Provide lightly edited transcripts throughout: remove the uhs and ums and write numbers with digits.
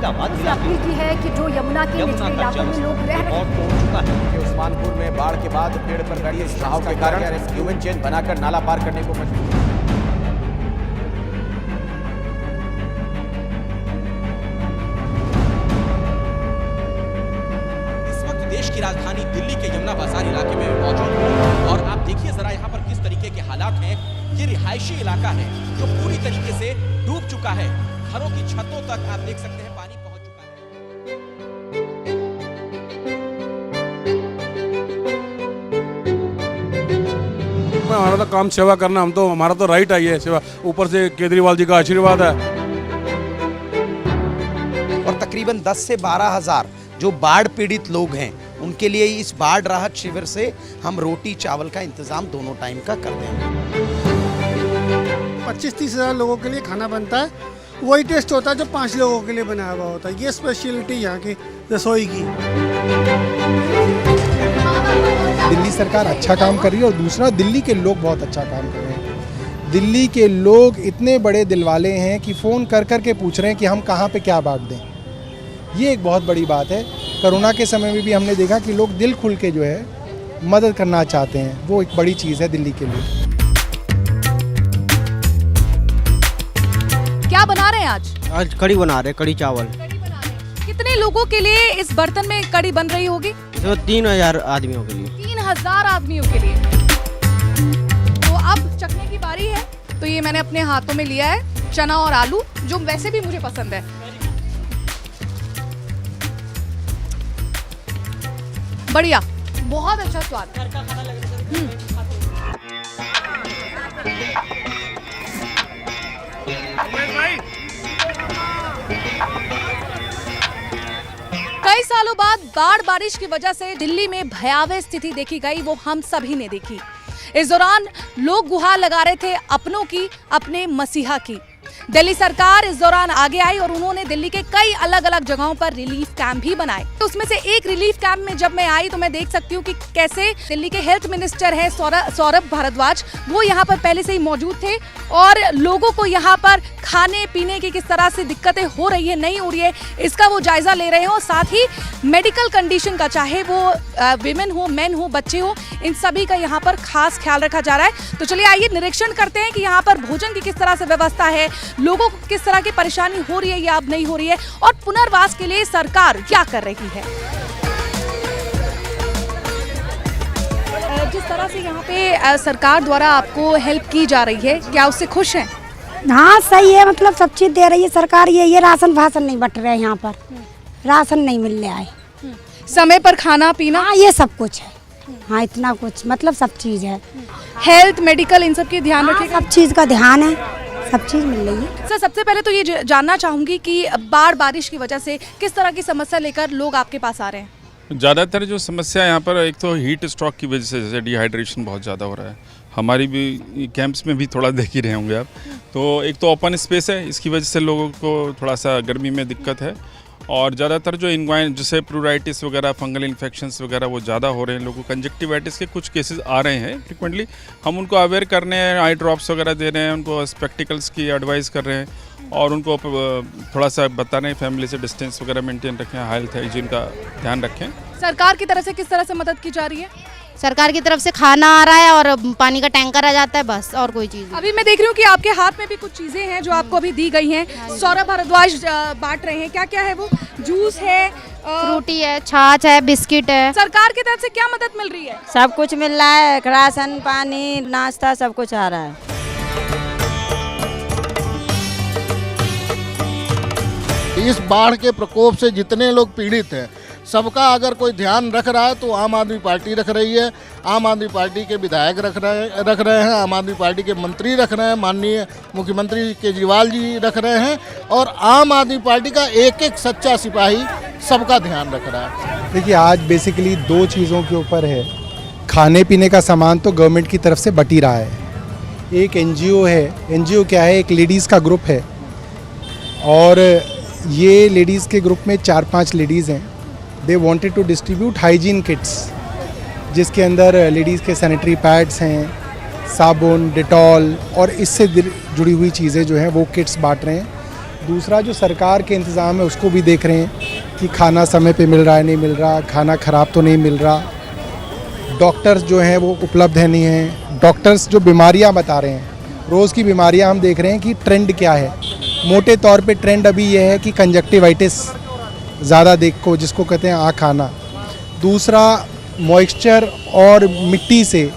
Moradabad appeal की है कि जो यमुना के निचले इलाकों में लोग रह रहे और तोड़ चुका है कि उस्मानपुर में बाढ़ के बाद पेड़ पर गड़ी इस बहाव के कारण ह्यूमन चेन बनाकर नाला पार करने को मजबूर। देश की राजधानी दिल्ली के यमुना बाजार इलाके में मौजूद हूं और आप देखिए जरा यहाँ पर किस तरीके के हालात हैं। ये रिहायशी इलाका है जो पूरी तरीके से डूब चुका है। घरों की छतों तक आप देख सकते हैं पानी पहुंच चुका है। हमारा तो काम सेवा करना, हमारा तो राइट है ये सेवा, ऊपर से केजरीवाल जी का आशीर्वाद है। और तकरीबन 10 से 12 हज़ार जो बाढ़ पीड़ित लोग हैं उनके लिए इस बाढ़ राहत शिविर से हम रोटी चावल का इंतजाम दोनों टाइम का कर देंगे। 25-30 हज़ार लोगों के लिए खाना बनता है, वही टेस्ट होता है जो 5 लोगों के लिए बनाया हुआ होता है। ये स्पेशलिटी यहाँ की रसोई की। दिल्ली सरकार अच्छा काम कर रही है और दूसरा दिल्ली के लोग बहुत अच्छा काम कर रहे हैं। दिल्ली के लोग इतने बड़े दिलवाले हैं कि फ़ोन कर कर के पूछ रहे हैं कि हम कहाँ पे क्या बांट दें। ये एक बहुत बड़ी बात है। कोरोना के समय में भी हमने देखा कि लोग दिल खुल के जो है मदद करना चाहते हैं, वो एक बड़ी चीज़ है दिल्ली के लिए। क्या बना रहे हैं आज? आज कड़ी बना रहे, कड़ी चावल। कितने लोगों के लिए इस बर्तन में कड़ी बन रही होगी? तो 3000 आदमियों के लिए। 3000 आदमियों के लिए। तो अब चखने की बारी है। तो ये मैंने अपने हाथों में लिया है चना और आलू, जो वैसे भी मुझे पसंद है। बढ़िया, बहुत अच्छा स्वाद। घर का खाना लग रहा है। कई सालों बाद बाढ़ बारिश की वजह से दिल्ली में भयावह स्थिति देखी गई, वो हम सभी ने देखी। इस दौरान लोग गुहार लगा रहे थे अपनों की, अपने मसीहा की। दिल्ली सरकार इस दौरान आगे आई और उन्होंने दिल्ली के कई अलग अलग जगहों पर रिलीफ कैंप भी बनाए। तो उसमें से एक रिलीफ कैंप में जब मैं आई तो मैं देख सकती हूँ कि कैसे दिल्ली के हेल्थ मिनिस्टर हैं सौरभ भारद्वाज, वो यहाँ पर पहले से ही मौजूद थे और लोगों को यहाँ पर खाने पीने की किस तरह से दिक्कतें हो रही है, नहीं हो रही है, इसका वो जायजा ले रहे हैं। और साथ ही मेडिकल कंडीशन का, चाहे वो विमेन हो, मेन हो, बच्चे हो, इन सभी का यहाँ पर खास ख्याल रखा जा रहा है। तो चलिए आइए निरीक्षण करते हैं कि यहाँ पर भोजन की किस तरह से व्यवस्था है, लोगों को किस तरह की परेशानी हो रही है या अब नहीं हो रही है, और पुनर्वास के लिए सरकार क्या कर रही है। जिस तरह से यहाँ पे सरकार द्वारा आपको हेल्प की जा रही है, क्या उससे खुश हैं? हाँ सही है, मतलब सब चीज दे रही है सरकार। ये राशन भाषण नहीं बट रहे हैं यहाँ पर, राशन नहीं मिल रहा है, समय पर खाना पीना, हाँ ये सब कुछ है। हाँ इतना कुछ, मतलब सब चीज है। हेल्थ मेडिकल इन सब की ध्यान रखिएगा। सब चीज का ध्यान है, सब चीज मिल रही है। सर, सबसे पहले तो ये जानना चाहूंगी कि बाढ़ बारिश की वजह से किस तरह की समस्या लेकर लोग आपके पास आ रहे हैं? ज़्यादातर जो समस्या यहाँ पर, एक तो हीट स्ट्रोक की वजह से, जैसे डिहाइड्रेशन बहुत ज़्यादा हो रहा है। हमारी भी कैंप्स में भी थोड़ा देख ही रहे होंगे आप। तो एक तो ओपन स्पेस है, इसकी वजह से लोगों को थोड़ा सा गर्मी में दिक्कत है। और ज़्यादातर जो जैसे प्लूराइटिस वगैरह, फंगल इन्फेक्शंस वगैरह वो ज़्यादा हो रहे हैं लोगों को। कंजक्टिवाइटिस के कुछ केसेस आ रहे हैं फ्रिक्वेंटली। हम उनको अवेयर करने हैं, आई ड्रॉप्स वगैरह दे रहे हैं, उनको स्पेक्टिकल्स की एडवाइस कर रहे हैं और उनको थोड़ा सा बता रहे हैं फैमिली से डिस्टेंस वगैरह मेंटेन रखें, हेल्थ हाइजीन का ध्यान रखें। सरकार की तरफ से किस तरह से मदद की जा रही है? सरकार की तरफ से खाना आ रहा है और पानी का टैंकर आ जाता है, बस और कोई चीज़ नहीं। अभी मैं देख रही हूँ कि आपके हाथ में भी कुछ चीजें हैं जो आपको अभी दी गई हैं। सौरभ भारद्वाज बांट रहे हैं, क्या क्या है वो? जूस है, फ्रूटी है, छाछ है, बिस्किट है। सरकार की तरफ से क्या मदद मिल रही है? सब कुछ मिल रहा है, राशन पानी नाश्ता सब कुछ आ रहा है। इस बाढ़ के प्रकोप से जितने लोग पीड़ित हैं, सबका अगर कोई ध्यान रख रहा है तो आम आदमी पार्टी रख रही है। आम आदमी पार्टी के विधायक रख रहे हैं, आम आदमी पार्टी के मंत्री रख रहे हैं, माननीय मुख्यमंत्री केजरीवाल जी रख रहे हैं, और आम आदमी पार्टी का एक एक सच्चा सिपाही सबका ध्यान रख रहा है। देखिए आज बेसिकली 2 चीज़ों के ऊपर है। खाने पीने का सामान तो गवर्नमेंट की तरफ से बट ही रहा है। एक एनजीओ है, एनजीओ क्या है, एक लेडीज़ का ग्रुप है और ये लेडीज़ के ग्रुप में 4-5 लेडीज़ हैं। They wanted to distribute hygiene kits, जिसके अंदर लेडीज़ के सैनिटरी पैड्स हैं, साबुन, डिटॉल और इससे जुड़ी हुई चीज़ें जो हैं वो किट्स बांट रहे हैं। दूसरा जो सरकार के इंतज़ाम है उसको भी देख रहे हैं कि खाना समय पे मिल रहा है नहीं मिल रहा, खाना ख़राब तो नहीं मिल रहा, डॉक्टर्स जो हैं वो उपलब्ध है नहीं हैं, डॉक्टर्स जो बीमारियां बता रहे हैं, रोज़ की बीमारियां हम देख रहे हैं कि ट्रेंड क्या है। मोटे तौर पे ट्रेंड अभी ये है कि कंजक्टिवाइटिस ज़्यादा देखो जिसको कहते हैं आँख आना। दूसरा मॉइस्चर और मिट्टी से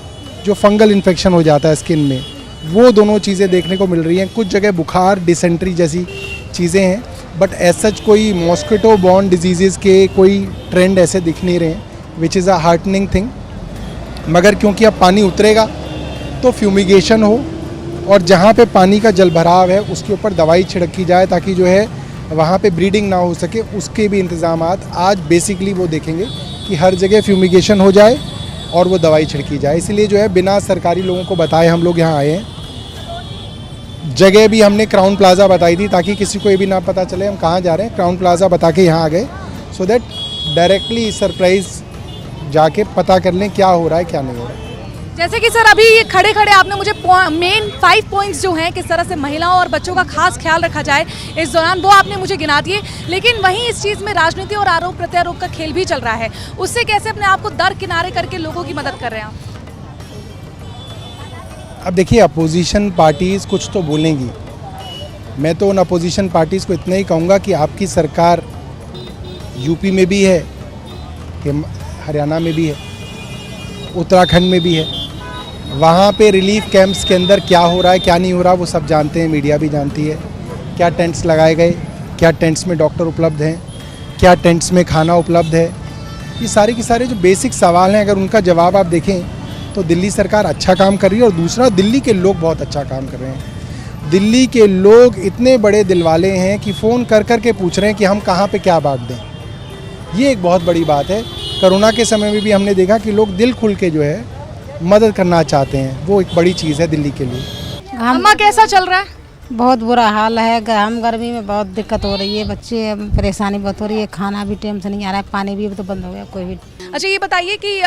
जो फंगल इन्फेक्शन हो जाता है स्किन में, वो दोनों चीज़ें देखने को मिल रही हैं। कुछ जगह बुखार, डिसेंट्री जैसी चीज़ें हैं, बट ऐसा कोई मॉस्किटो बॉर्न डिजीज़ के कोई ट्रेंड ऐसे दिख नहीं रहे हैं, which is a heartening thing. मगर क्योंकि अब पानी उतरेगा तो फ्यूमिगेशन हो और जहाँ पे पानी का जलभराव है उसके ऊपर दवाई छिड़की जाए ताकि जो है वहाँ पे ब्रीडिंग ना हो सके, उसके भी इंतज़ामात आज बेसिकली वो देखेंगे कि हर जगह फ्यूमिगेशन हो जाए और वो दवाई छिड़की जाए। इसलिए जो है बिना सरकारी लोगों को बताए हम लोग यहाँ आए हैं। जगह भी हमने क्राउन प्लाजा बताई थी ताकि किसी को ये भी ना पता चले हम कहाँ जा रहे हैं। क्राउन प्लाजा बता के यहाँ आ गए सो दैट डायरेक्टली सरप्राइज जाके पता कर लें क्या हो रहा है क्या नहीं हो रहा है। जैसे कि सर अभी ये खड़े खड़े आपने मुझे मेन 5 पॉइंट्स जो हैं किस तरह से महिलाओं और बच्चों का खास ख्याल रखा जाए इस दौरान, वो आपने मुझे गिना दिए। लेकिन वहीं इस चीज़ में राजनीति और आरोप प्रत्यारोप का खेल भी चल रहा है, उससे कैसे अपने आप को दरकिनारे करके लोगों की मदद कर रहे हैं आप? अब देखिए अपोजिशन पार्टीज़ कुछ तो बोलेंगी, मैं तो उन अपोजिशन पार्टीज़ को इतना ही कहूँगा कि आपकी सरकार यूपी में भी है, हरियाणा में भी है, उत्तराखंड में भी है, वहाँ पे रिलीफ कैंप्स के अंदर क्या हो रहा है क्या नहीं हो रहा वो सब जानते हैं, मीडिया भी जानती है। क्या टेंट्स लगाए गए, क्या टेंट्स में डॉक्टर उपलब्ध हैं, क्या टेंट्स में खाना उपलब्ध है, ये सारे के सारे जो बेसिक सवाल हैं अगर उनका जवाब आप देखें तो दिल्ली सरकार अच्छा काम कर रही है। और दूसरा दिल्ली के लोग बहुत अच्छा काम कर रहे हैं। दिल्ली के लोग इतने बड़े दिल वाले हैं कि फ़ोन कर कर के पूछ रहे हैं कि हम कहाँ पे क्या बांट दें। ये एक बहुत बड़ी बात है। कोरोना के समय में भी हमने देखा कि लोग दिल खुल के जो है मदद करना चाहते हैं, वो एक बड़ी चीज़ है दिल्ली के लिए। अम्मा कैसा चल रहा है? बहुत बुरा हाल है, हम गर्मी में बहुत दिक्कत हो रही है, बच्चे परेशानी बहुत हो रही है, खाना भी टाइम से नहीं आ रहा है, पानी भी तो बंद हो गया कोई भी। अच्छा ये बताइए कि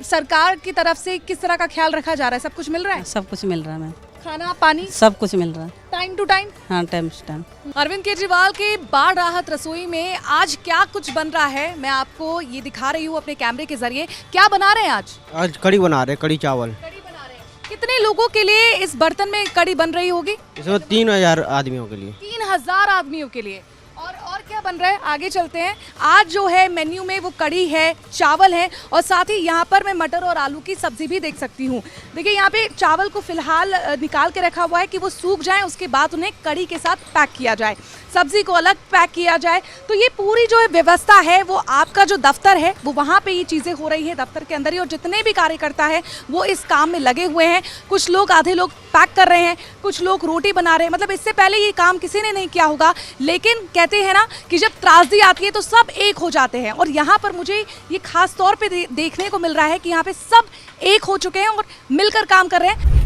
सरकार की तरफ से किस तरह का ख्याल रखा जा रहा है? सब कुछ मिल रहा है? सब कुछ मिल रहा है मैम, खाना पानी सब कुछ मिल रहा है टाइम टू टाइम? हाँ time to time. Arvind Kejriwal के बाढ़ राहत रसोई में आज क्या कुछ बन रहा है मैं आपको ये दिखा रही हूँ अपने कैमरे के जरिए। क्या बना रहे हैं आज? आज कड़ी बना रहे, कड़ी चावल। कड़ी बना रहे हैं। कितने लोगों के लिए इस बर्तन में कड़ी बन रही होगी? इसमें 3000 आदमियों के लिए। 3000 आदमियों के लिए। और क्या बन रहा है आगे चलते हैं। आज जो है मेन्यू में वो कड़ी है, चावल है और साथ ही यहाँ पर मैं मटर और आलू की सब्जी भी देख सकती हूँ। देखिए यहाँ पे चावल को फिलहाल निकाल के रखा हुआ है कि वो सूख जाए, उसके बाद उन्हें कड़ी के साथ पैक किया जाए, सब्जी को अलग पैक किया जाए। तो ये पूरी जो है व्यवस्था है वो आपका जो दफ्तर है वो वहाँ पे ये चीज़ें हो रही है दफ्तर के अंदर ही। और जितने भी कार्यकर्ता हैं वो इस काम में लगे हुए हैं। कुछ लोग आधे लोग पैक कर रहे हैं, कुछ लोग रोटी बना रहे हैं। मतलब इससे पहले ये काम किसी ने नहीं किया होगा, लेकिन कहते हैं ना कि जब त्रासदी आती है तो सब एक हो जाते हैं। और यहाँ पर मुझे ये खास तौर पे देखने को मिल रहा है कि यहाँ पे सब एक हो चुके हैं और मिलकर काम कर रहे हैं।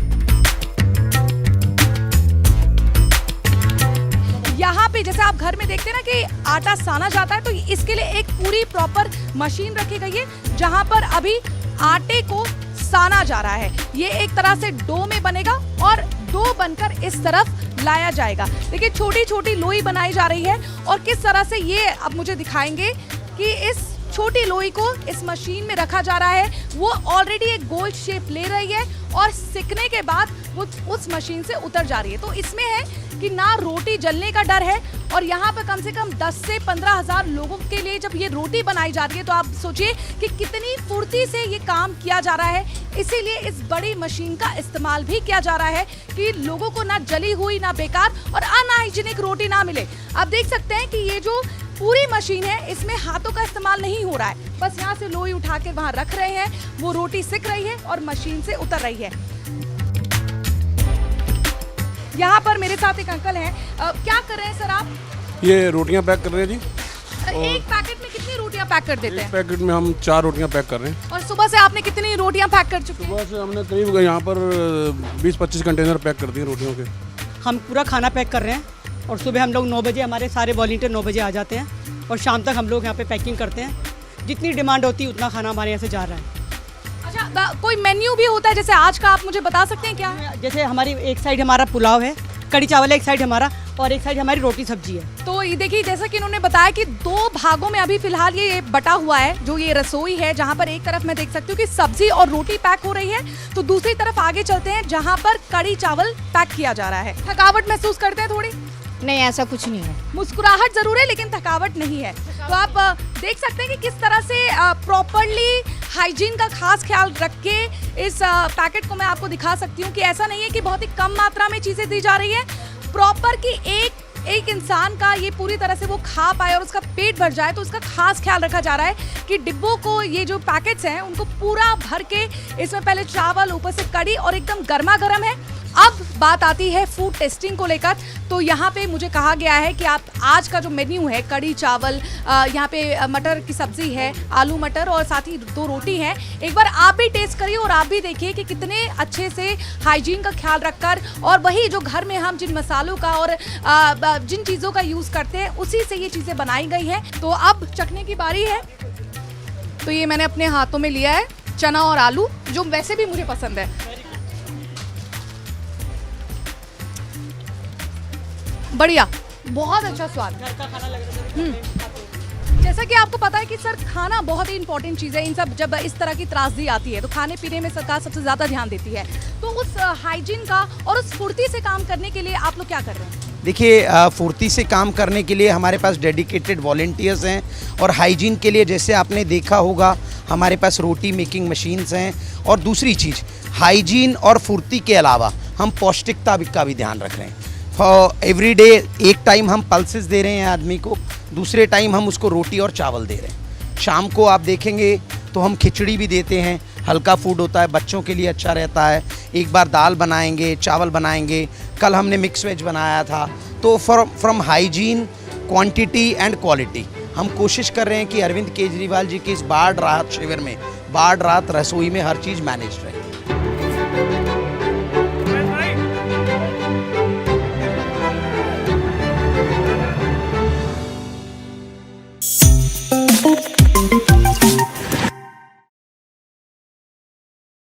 यहाँ पे जैसे आप घर में देखते हैं ना कि आटा साना जाता है, तो इसके लिए एक पूरी प्रॉपर मशीन रखी गई है जहाँ पर अभी आटे को साना जा रहा है। ये एक तरह से डो में बनेगा और डो बनकर इस तरफ लाया जाएगा। देखिए छोटी छोटी लोई बनाई जा रही है और किस तरह से ये अब मुझे दिखाएंगे कि इस छोटी लोई को इस मशीन में रखा जा रहा है। वो ऑलरेडी एक गोल शेप ले रही है और सिकने के बाद वो उस मशीन से उतर जा रही है। तो इसमें है कि ना रोटी जलने का डर है और यहाँ पर कम से कम 10 से 15,000 लोगों के लिए जब ये रोटी बनाई जा रही है तो आप सोचिए कि कितनी फुर्ती से ये काम किया जा रहा है। इसीलिए इस बड़ी मशीन का इस्तेमाल भी किया जा रहा है कि लोगों को ना जली हुई, ना बेकार और अनहाइजीनिक रोटी ना मिले। आप देख सकते हैं कि ये जो पूरी मशीन है इसमें हाथों का इस्तेमाल नहीं हो रहा है, बस यहाँ से लोई उठा के वहाँ रख रहे हैं, वो रोटी सिक रही है और मशीन से उतर रही है। यहाँ पर मेरे साथ एक अंकल हैं, क्या कर रहे हैं सर आप? ये रोटियां पैक कर रहे हैं जी। एक पैकेट में कितनी रोटियां पैक कर देते हैं? एक पैकेट में हम 4 रोटियां पैक कर रहे हैं। और सुबह से आपने कितनी रोटियां पैक कर चुके हैं? सुबह से हमने करीब यहाँ पर 20-25 कंटेनर पैक कर दिए रोटियों के। हम पूरा खाना पैक कर रहे हैं और सुबह हम लोग 9 बजे, हमारे सारे वॉलंटियर 9 बजे आ जाते हैं और शाम तक हम लोग यहाँ पे पैकिंग करते हैं। जितनी डिमांड होती है उतना खाना हमारे यहाँ से जा रहा है। अच्छा, कोई मेन्यू भी होता है जैसे आज का, आप मुझे बता सकते हैं क्या? जैसे हमारी एक साइड हमारा पुलाव है, कड़ी चावल है, एक साइड हमारा, और एक साइड हमारी रोटी सब्जी है। तो ये देखिए, जैसा कि इन्होंने बताया कि 2 भागों में अभी फिलहाल ये बटा हुआ है, जो ये रसोई है, जहां पर एक तरफ मैं देख सकती हूँ कि सब्जी और रोटी पैक हो रही है, तो दूसरी तरफ आगे चलते हैं जहां पर कड़ी चावल पैक किया जा रहा है। थकावट महसूस करते हैं थोड़ी? नहीं, ऐसा कुछ नहीं है। मुस्कुराहट जरूर है लेकिन थकावट नहीं है। तो आप देख सकते हैं कि किस तरह से प्रॉपरली हाइजीन का खास ख्याल रख के इस पैकेट को मैं आपको दिखा सकती हूँ कि ऐसा नहीं है कि बहुत ही कम मात्रा में चीज़ें दी जा रही है, प्रॉपर कि एक इंसान का ये पूरी तरह से वो खा पाए और उसका पेट भर जाए, तो उसका खास ख्याल रखा जा रहा है कि डिब्बों को, ये जो पैकेट्स हैं उनको पूरा भर के इसमें पहले चावल, ऊपर से कड़ी और एकदम गर्मा गर्म है। अब बात आती है फूड टेस्टिंग को लेकर। तो यहाँ पे मुझे कहा गया है कि आप आज का जो मेन्यू है, कड़ी चावल, यहाँ पे मटर की सब्जी है, आलू मटर और साथ ही 2 रोटी हैं, एक बार आप भी टेस्ट करिए और आप भी देखिए कि कितने अच्छे से हाइजीन का ख्याल रखकर और वही जो घर में हम जिन मसालों का और जिन चीज़ों का यूज़ करते हैं उसी से ये चीज़ें बनाई गई हैं। तो अब चखने की बारी है। तो ये मैंने अपने हाथों में लिया है चना और आलू, जो वैसे भी मुझे पसंद है। बढ़िया, बहुत अच्छा स्वाद। घर का खाना लग रहा है। जैसा कि आपको पता है कि सर, खाना बहुत ही इंपॉर्टेंट चीज़ है। इन सब जब इस तरह की त्रासदी आती है तो खाने पीने में सरकार सबसे ज़्यादा ध्यान देती है। तो उस हाइजीन का और उस फुर्ती से काम करने के लिए आप लोग क्या कर रहे हैं? देखिए, फुर्ती से काम करने के लिए हमारे पास डेडिकेटेड वॉलंटियर्स हैं और हाइजीन के लिए जैसे आपने देखा होगा हमारे पास रोटी मेकिंग मशीन्स हैं। और दूसरी चीज़, हाइजीन और फुर्ती के अलावा हम पौष्टिकता का भी ध्यान रख रहे हैं। एवरी डे एक टाइम हम पल्सेस दे रहे हैं आदमी को, दूसरे टाइम हम उसको रोटी और चावल दे रहे हैं। शाम को आप देखेंगे तो हम खिचड़ी भी देते हैं, हल्का फूड होता है, बच्चों के लिए अच्छा रहता है। एक बार दाल बनाएंगे, चावल बनाएंगे, कल हमने मिक्स वेज बनाया था। तो from hygiene, quantity and quality हम कोशिश कर रहे हैं कि अरविंद केजरीवाल जी की इस बाढ़ राहत शिविर में, बाढ़ राहत रसोई में हर चीज़ मैनेज रहे।